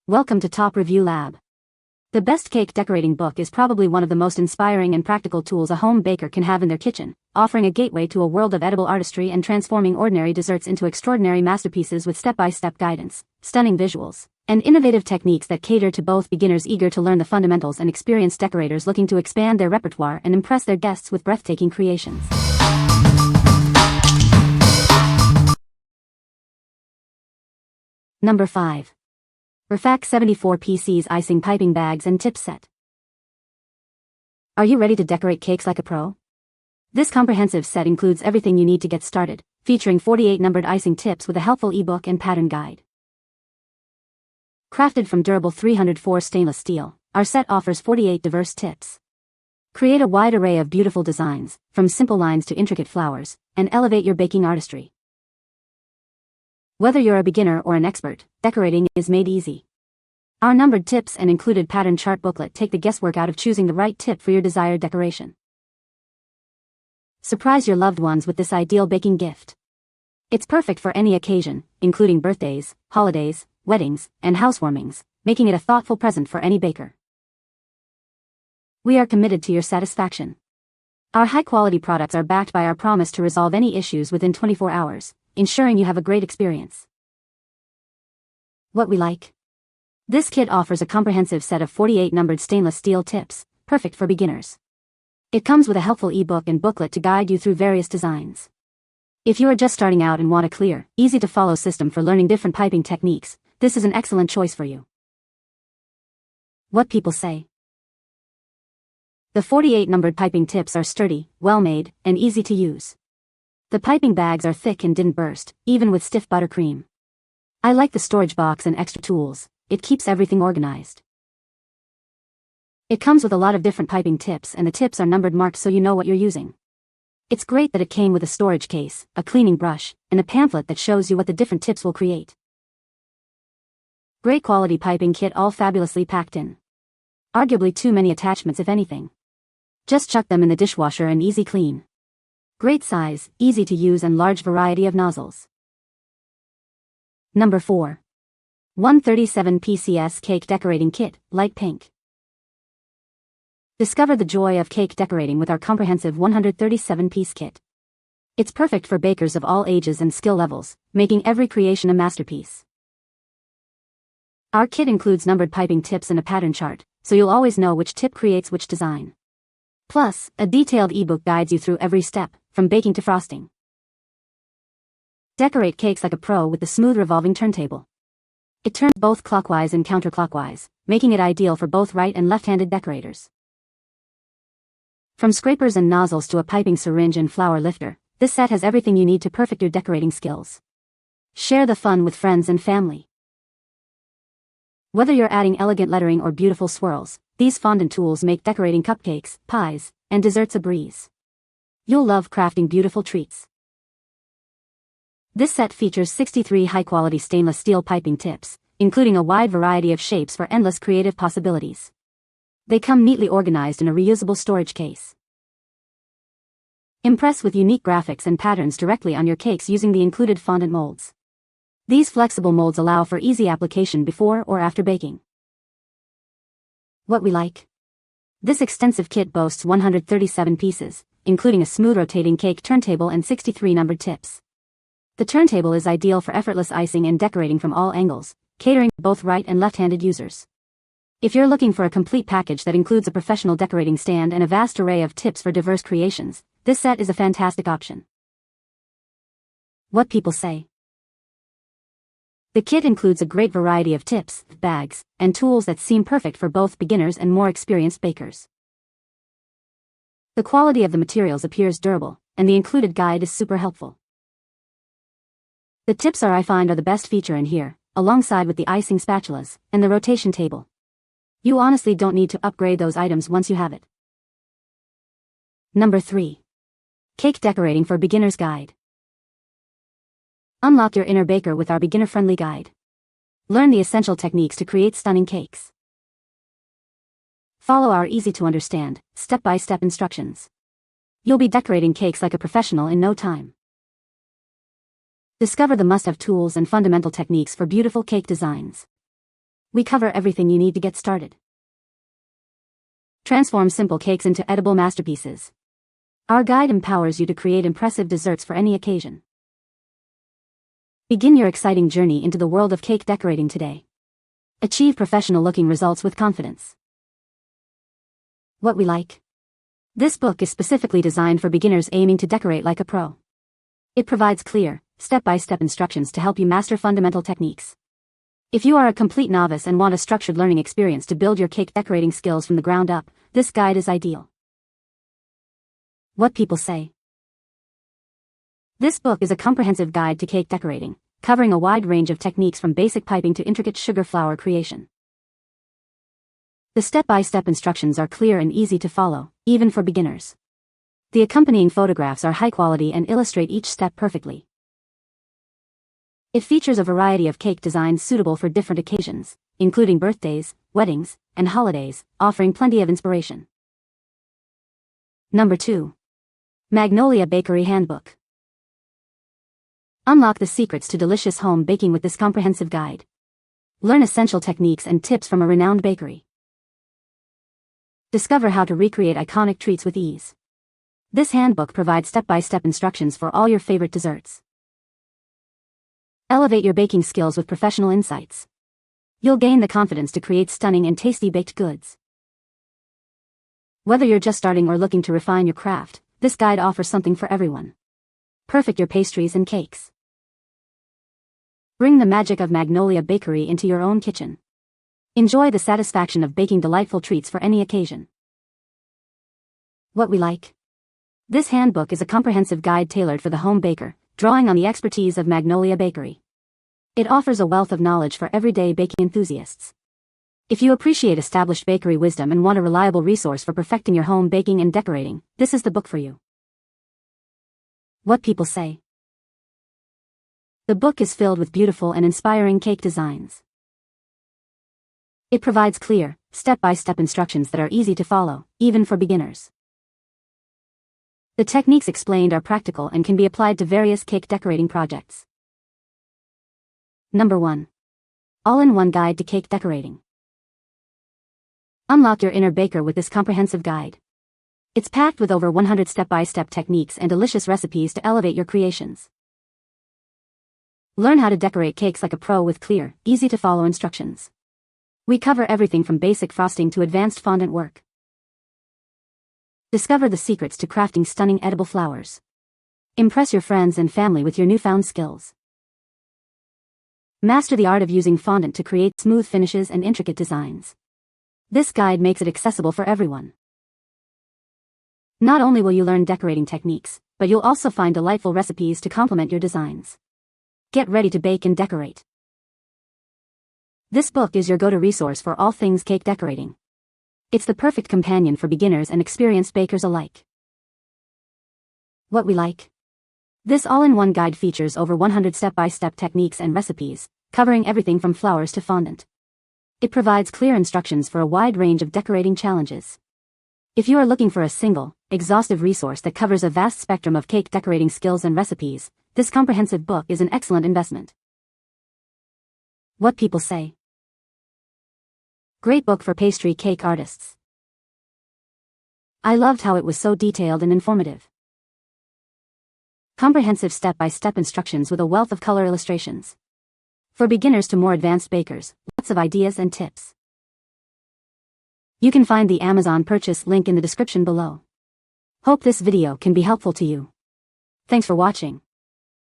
Welcome to Top Review Lab. The best cake decorating book is probably one of the most inspiring and practical tools a home baker can have in their kitchen, offering a gateway to a world of edible artistry and transforming ordinary desserts into extraordinary masterpieces with step-by-step guidance, stunning visuals, and innovative techniques that cater to both beginners eager to learn the fundamentals and experienced decorators looking to expand their repertoire and impress their guests with breathtaking creations. Number 5. RFAQK 74 PC's Icing Piping Bags and Tips Set. Are you ready to decorate cakes like a pro? This comprehensive set includes everything you need to get started, featuring 48 numbered icing tips with a helpful ebook and pattern guide. Crafted from durable 304 stainless steel, our set offers 48 diverse tips. Create a wide array of beautiful designs, from simple lines to intricate flowers, and elevate your baking artistry. Whether you're a beginner or an expert, decorating is made easy. Our numbered tips and included pattern chart booklet take the guesswork out of choosing the right tip for your desired decoration. Surprise your loved ones with this ideal baking gift. It's perfect for any occasion, including birthdays, holidays, weddings, and housewarmings, making it a thoughtful present for any baker. We are committed to your satisfaction. Our high-quality products are backed by our promise to resolve any issues within 24 hours, ensuring you have a great experience. What we like? This kit offers a comprehensive set of 48 numbered stainless steel tips, perfect for beginners. It comes with a helpful ebook and booklet to guide you through various designs. If you are just starting out and want a clear, easy-to-follow system for learning different piping techniques, this is an excellent choice for you. What people say. The 48 numbered piping tips are sturdy, well-made, and easy to use. The piping bags are thick and didn't burst, even with stiff buttercream. I like the storage box and extra tools. It keeps everything organized. It comes with a lot of different piping tips and the tips are numbered marked so you know what you're using. It's great that it came with a storage case, a cleaning brush, and a pamphlet that shows you what the different tips will create. Great quality piping kit all fabulously packed in. Arguably too many attachments if anything. Just chuck them in the dishwasher and easy clean. Great size, easy to use and large variety of nozzles. Number 4. 137 PCS Cake Decorating Kit, Light Pink. Discover the joy of cake decorating with our comprehensive 137-piece kit. It's perfect for bakers of all ages and skill levels, making every creation a masterpiece. Our kit includes numbered piping tips and a pattern chart, so you'll always know which tip creates which design. Plus, a detailed ebook guides you through every step, from baking to frosting. Decorate cakes like a pro with the smooth revolving turntable. It turns both clockwise and counterclockwise, making it ideal for both right and left-handed decorators. From scrapers and nozzles to a piping syringe and flower lifter, this set has everything you need to perfect your decorating skills. Share the fun with friends and family. Whether you're adding elegant lettering or beautiful swirls, these fondant tools make decorating cupcakes, pies, and desserts a breeze. You'll love crafting beautiful treats. This set features 63 high-quality stainless steel piping tips, including a wide variety of shapes for endless creative possibilities. They come neatly organized in a reusable storage case. Impress with unique graphics and patterns directly on your cakes using the included fondant molds. These flexible molds allow for easy application before or after baking. What we like? This extensive kit boasts 137 pieces, including a smooth rotating cake turntable and 63 numbered tips. The turntable is ideal for effortless icing and decorating from all angles, catering to both right and left-handed users. If you're looking for a complete package that includes a professional decorating stand and a vast array of tips for diverse creations, this set is a fantastic option. What people say. The kit includes a great variety of tips, bags, and tools that seem perfect for both beginners and more experienced bakers. The quality of the materials appears durable, and the included guide is super helpful. The tips I find are the best feature in here, alongside with the icing spatulas, and the rotation table. You honestly don't need to upgrade those items once you have it. Number 3. Cake Decorating for Beginners Guide. Unlock your inner baker with our beginner-friendly guide. Learn the essential techniques to create stunning cakes. Follow our easy-to-understand, step-by-step instructions. You'll be decorating cakes like a professional in no time. Discover the must-have tools and fundamental techniques for beautiful cake designs. We cover everything you need to get started. Transform simple cakes into edible masterpieces. Our guide empowers you to create impressive desserts for any occasion. Begin your exciting journey into the world of cake decorating today. Achieve professional-looking results with confidence. What we like. This book is specifically designed for beginners aiming to decorate like a pro. It provides clear, step-by-step instructions to help you master fundamental techniques. If you are a complete novice and want a structured learning experience to build your cake decorating skills from the ground up, this guide is ideal. What people say. This book is a comprehensive guide to cake decorating, covering a wide range of techniques from basic piping to intricate sugar flower creation. The step-by-step instructions are clear and easy to follow, even for beginners. The accompanying photographs are high quality and illustrate each step perfectly. It features a variety of cake designs suitable for different occasions, including birthdays, weddings, and holidays, offering plenty of inspiration. Number 2. Magnolia Bakery Handbook. Unlock the secrets to delicious home baking with this comprehensive guide. Learn essential techniques and tips from a renowned bakery. Discover how to recreate iconic treats with ease. This handbook provides step-by-step instructions for all your favorite desserts. Elevate your baking skills with professional insights. You'll gain the confidence to create stunning and tasty baked goods. Whether you're just starting or looking to refine your craft, this guide offers something for everyone. Perfect your pastries and cakes. Bring the magic of Magnolia Bakery into your own kitchen. Enjoy the satisfaction of baking delightful treats for any occasion. What we like. This handbook is a comprehensive guide tailored for the home baker, drawing on the expertise of Magnolia Bakery. It offers a wealth of knowledge for everyday baking enthusiasts. If you appreciate established bakery wisdom and want a reliable resource for perfecting your home baking and decorating, this is the book for you. What people say. The book is filled with beautiful and inspiring cake designs. It provides clear, step-by-step instructions that are easy to follow, even for beginners. The techniques explained are practical and can be applied to various cake decorating projects. Number 1. All-in-one guide to cake decorating. Unlock your inner baker with this comprehensive guide. It's packed with over 100 step-by-step techniques and delicious recipes to elevate your creations. Learn how to decorate cakes like a pro with clear, easy-to-follow instructions. We cover everything from basic frosting to advanced fondant work. Discover the secrets to crafting stunning edible flowers. Impress your friends and family with your newfound skills. Master the art of using fondant to create smooth finishes and intricate designs. This guide makes it accessible for everyone. Not only will you learn decorating techniques, but you'll also find delightful recipes to complement your designs. Get ready to bake and decorate. This book is your go-to resource for all things cake decorating. It's the perfect companion for beginners and experienced bakers alike. What we like. This all-in-one guide features over 100 step-by-step techniques and recipes, covering everything from flowers to fondant. It provides clear instructions for a wide range of decorating challenges. If you are looking for a single, exhaustive resource that covers a vast spectrum of cake decorating skills and recipes, this comprehensive book is an excellent investment. What people say. Great book for pastry cake artists. I loved how it was so detailed and informative. Comprehensive step-by-step instructions with a wealth of color illustrations. For beginners to more advanced bakers, lots of ideas and tips. You can find the Amazon purchase link in the description below. Hope this video can be helpful to you. Thanks for watching.